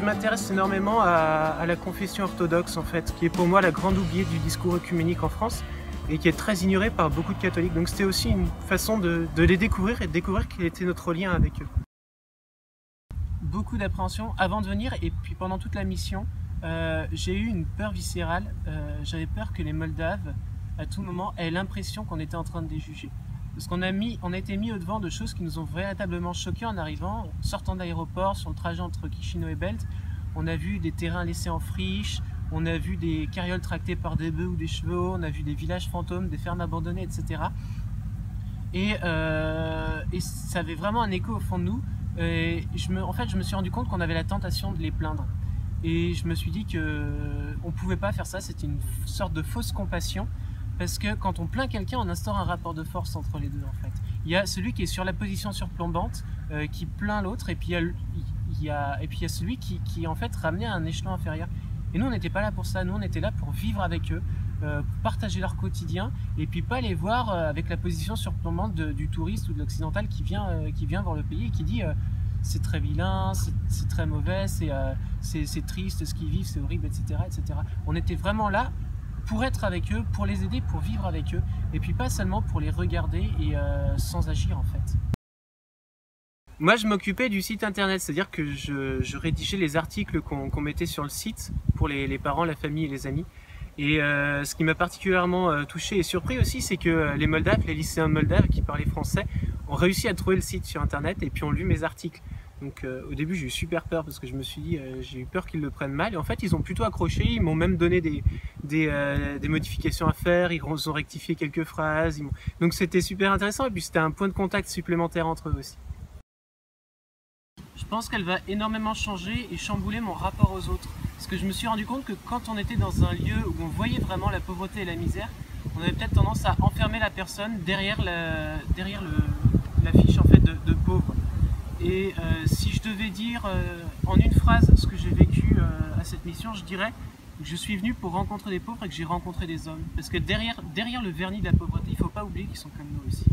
m'intéresse énormément à la confession orthodoxe en fait, qui est pour moi la grande oubliée du discours œcuménique en France et qui est très ignorée par beaucoup de catholiques. Donc c'était aussi une façon de les découvrir et de découvrir quel était notre lien avec eux. Beaucoup d'appréhension avant de venir et puis pendant toute la mission, j'ai eu une peur viscérale. J'avais peur que les Moldaves, à tout moment, aient l'impression qu'on était en train de les juger. Parce qu'on a été mis au-devant de choses qui nous ont véritablement choqués en arrivant, sortant d'aéroport, sur le trajet entre Chisinau et Belt. On a vu des terrains laissés en friche, on a vu des carrioles tractées par des bœufs ou des chevaux, on a vu des villages fantômes, des fermes abandonnées, etc. Et ça avait vraiment un écho au fond de nous. En fait, je me suis rendu compte qu'on avait la tentation de les plaindre. Et je me suis dit qu'on ne pouvait pas faire ça, c'était une sorte de fausse compassion. Parce que quand on plaint quelqu'un, on instaure un rapport de force entre les deux en fait. Il y a celui qui est sur la position surplombante, qui plaint l'autre, et puis il y a celui qui en fait ramené à un échelon inférieur. Et nous on n'était pas là pour ça, nous on était là pour vivre avec eux, pour partager leur quotidien, et puis pas les voir avec la position surplombante du touriste ou de l'occidental qui vient voir le pays et qui dit c'est très vilain, c'est très mauvais, c'est triste ce qu'ils vivent, c'est horrible, etc., etc. On était vraiment là pour être avec eux, pour les aider, pour vivre avec eux, et puis pas seulement pour les regarder et sans agir en fait. Moi je m'occupais du site internet, c'est-à-dire que je rédigeais les articles qu'on mettait sur le site pour les parents, la famille et les amis. Et ce qui m'a particulièrement touché et surpris aussi, c'est que les Moldaves, les lycéens moldaves qui parlaient français, ont réussi à trouver le site sur internet et puis ont lu mes articles. Donc au début j'ai eu super peur parce que je me suis dit j'ai eu peur qu'ils le prennent mal et en fait ils ont plutôt accroché, ils m'ont même donné des modifications à faire, ils ont rectifié quelques phrases, donc c'était super intéressant et puis c'était un point de contact supplémentaire entre eux aussi. Je pense qu'elle va énormément changer et chambouler mon rapport aux autres parce que je me suis rendu compte que quand on était dans un lieu où on voyait vraiment la pauvreté et la misère, on avait peut-être tendance à enfermer la personne derrière la fiche en fait de pauvre. Et si je devais dire en une phrase ce que j'ai vécu à cette mission, je dirais que je suis venu pour rencontrer des pauvres et que j'ai rencontré des hommes. Parce que derrière le vernis de la pauvreté, il ne faut pas oublier qu'ils sont comme nous aussi.